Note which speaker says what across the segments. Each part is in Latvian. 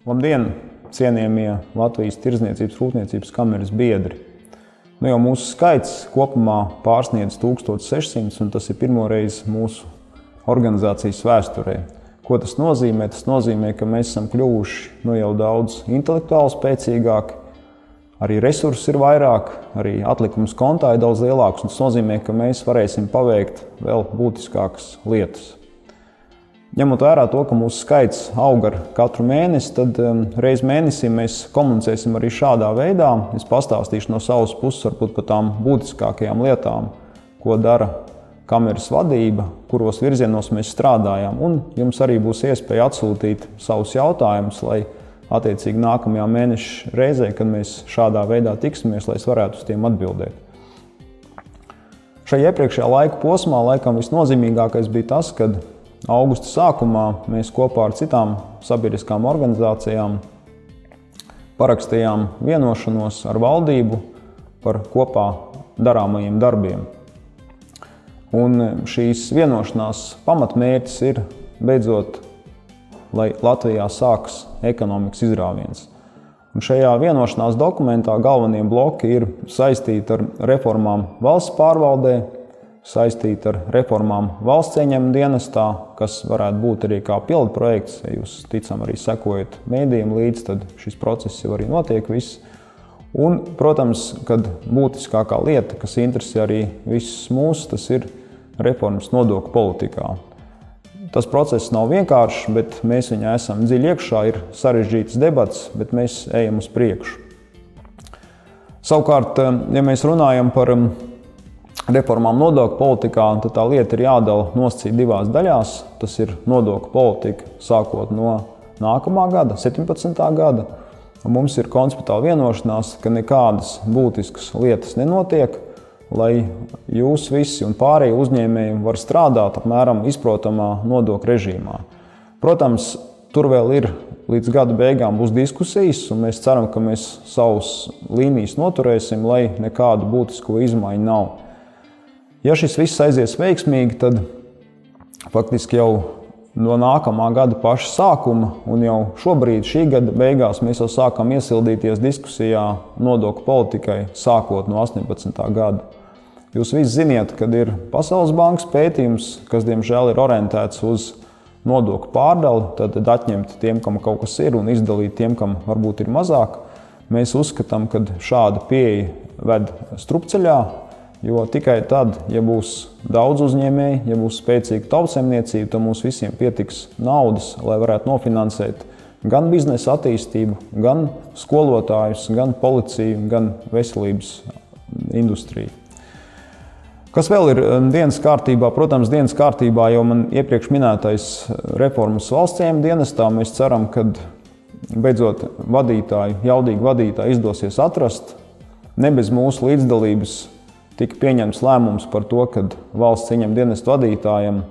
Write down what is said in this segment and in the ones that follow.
Speaker 1: Labdien, cienījamie Latvijas Tirdzniecības rūpniecības kameras biedri! Jau mūsu skaits kopumā pārsniedz 1600, un tas ir pirmoreiz mūsu organizācijas vēsturē. Ko tas nozīmē? Tas nozīmē, ka mēs esam kļuvuši jau daudz intelektuāli spēcīgāki, arī resursi ir vairāk, arī atlikums kontā ir daudz lielāks, un tas nozīmē, ka mēs varēsim paveikt vēl būtiskākas lietas. Ņemot vērā to, ka mūsu skaits aug ar katru mēnesi, tad reiz mēnesī mēs komunicēsim arī šādā veidā. Es pastāstīšu no savas puses varbūt par tām būtiskākajām lietām, ko dara kameras vadība, kuros virzienos mēs strādājam. Un jums arī būs iespēja atsūtīt savus jautājumus, lai attiecīgi nākamajā mēneša reizē, kad mēs šādā veidā tiksimies, lai es varētu uz tiem atbildēt. Šajā iepriekšējā laika posmā laikam visnozīmīgākais bija tas, kad augusta sākumā mēs kopā ar citām sabiedriskām organizācijām parakstījām vienošanos ar valdību par kopā darāmajiem darbiem. Un šīs vienošanās pamatmērķis ir beidzot, lai Latvijā sākas ekonomikas izrāviens. Un šajā vienošanās dokumentā galvenie bloki ir saistīti ar reformām valsts pārvaldē, saistīti ar reformām valsts ieņēmuma dienestā, kas varētu būt arī kā pilotprojekts. Ja jūs ticam arī sekojat mēdījiem līdzi, tad šis process jau arī notiek viss. Un, protams, kad būtiskākā lieta, kas interesē arī visus mūs, tas ir reformas nodokļu politikā. Tas process nav vienkāršs, bet mēs viņā esam dziļi iekšā, ir sarežģītas debats, bet mēs ejam uz priekšu. Savukārt, ja mēs runājam par reformām nodokļu politikā, tad tā lieta ir jādala nosacīt divās daļās. Tas ir nodokļu politika sākot no nākamā gada, 17. gada. Un mums ir konceptuāla vienošanās, ka nekādas būtiskas lietas nenotiek, lai jūs visi un pārējie uzņēmēji var strādāt apmēram izprotamā nodokļu režīmā. Protams, tur vēl ir līdz gada beigām būs diskusijas, un mēs ceram, ka mēs savus līnijas noturēsim, lai nekādu būtisku izmaiņu nav. Ja šis viss aizies veiksmīgi, tad faktiski jau no nākamā gada paša sākuma un jau šobrīd šī gada beigās mēs jau sākam iesildīties diskusijā nodokļu politikai sākot no 18. gada. Jūs visi ziniet, kad ir Pasaules bankas pētījums, kas diemžēl ir orientēts uz nodokļu pārdali, tad atņemt tiem, kam kaut kas ir, un izdalīt tiem, kam varbūt ir mazāk. Mēs uzskatām, ka šāda pieeja ved strupceļā, jo tikai tad, ja būs daudz uzņēmēji, ja būs spēcīga tautsaimniecība, tad mums visiem pietiks naudas, lai varētu nofinansēt gan biznesa attīstību, gan skolotājus, gan policiju, gan veselības industriju. Kas vēl ir dienas kārtībā? Protams, dienas kārtībā jau man iepriekš minētais reformas valsts ieņēmuma dienestā. Mēs ceram, ka beidzot jaudīgu vadītāju izdosies atrast. Ne bez mūsu līdzdalības tika pieņemts lēmums par to, ka valsts ieņēmuma dienesta vadītājiem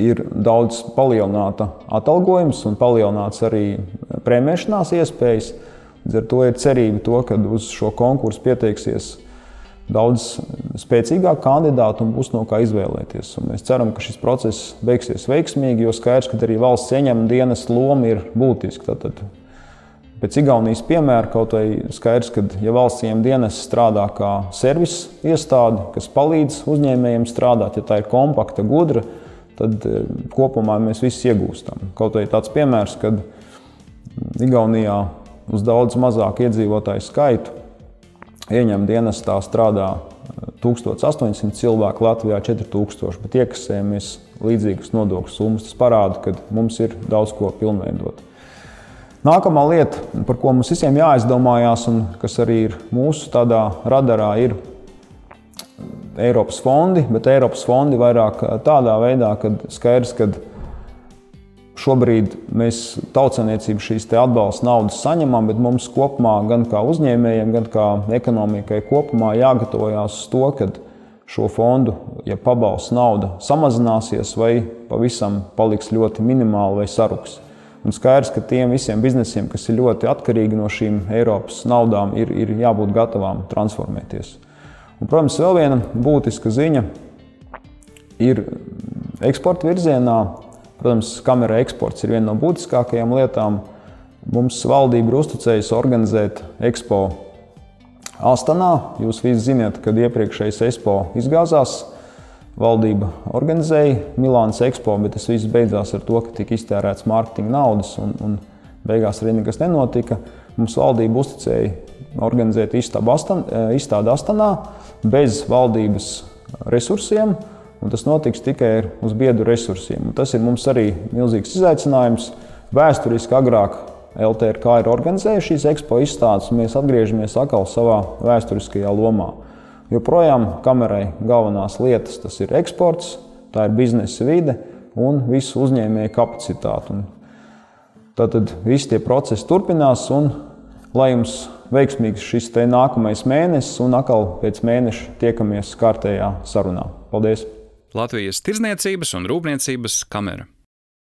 Speaker 1: ir daudz palielināta atalgojums un palielināts arī prēmēšanās iespējas. Līdz ar to ir cerība to, ka uz šo konkursu pieteiksies daudz spēcīgāk kandidātu un būs no kā izvēlēties. Un mēs ceram, ka šis process beigsies veiksmīgi, jo skaidrs, ka arī valsts ieņēmuma dienesta loma ir būtiska. Tātad, pēc Igaunijas piemēra kaut vai skaidrs, ka ja valsts ieņēmuma dienests strādā kā servisa iestāde, kas palīdz uzņēmējiem strādāt, ja tā ir kompakta, gudra, tad kopumā mēs visi iegūstam. Kaut vai tāds piemērs, kad Igaunijā uz daudz mazāku iedzīvotāju skaitu ieņēmuma dienestā strādā 1800 cilvēku, Latvijā 4000, bet iekasējamies līdzīgas nodokļu summas. Tas parāda, ka mums ir daudz ko pilnveidot. Nākamā lieta, par ko mums visiem jāizdomājās un kas arī ir mūsu tādā radarā, ir Eiropas fondi, bet Eiropas fondi vairāk tādā veidā, kad skaidrs, ka šobrīd mēs tautsaimniecību šīs atbalsta naudas saņemam, bet mums kopumā gan kā uzņēmējiem, gan kā ekonomikai kopumā jāgatavojās uz to, ka šo fondu, ja pabalsta nauda samazināsies vai pavisam paliks ļoti minimāli vai saruks. Un skaidrs, ka tiem visiem biznesiem, kas ir ļoti atkarīgi no šīm Eiropas naudām, ir jābūt gatavām transformēties. Un, protams, vēl viena būtiska ziņa ir eksporta virzienā. Protams, kamera eksports ir viena no būtiskākajām lietām. Mums valdība ir uzticējusi organizēt Expo Astanā. Jūs visi zināt, kad iepriekšējais Expo izgāzās. Valdība organizēja Milānas Expo, bet tas viss beidzās ar to, ka tika iztērēts mārketinga naudas un beigās arī nekas nenotika. Mums valdība uzticēja organizēt izstādi Astanā bez valdības resursiem, un tas notiks tikai uz biedru resursiem. Un tas ir mums arī milzīgs izaicinājums. Vēsturiski agrāk LTRK ir organizējuši šīs Expo izstādes, un mēs atgriežamies atkal savā vēsturiskajā lomā. Joprojām kamerai galvenās lietas tas ir eksports, tā ir biznesa vide un visu uzņēmēju kapacitāti. Tātad visi tie procesi turpinās, un lai jums veiksmīgs šis te nākamais mēnesis, un atkal pēc mēneša tiekamies kārtējā sarunā. Paldies!
Speaker 2: Latvijas Tirdzniecības un Rūpniecības kamera.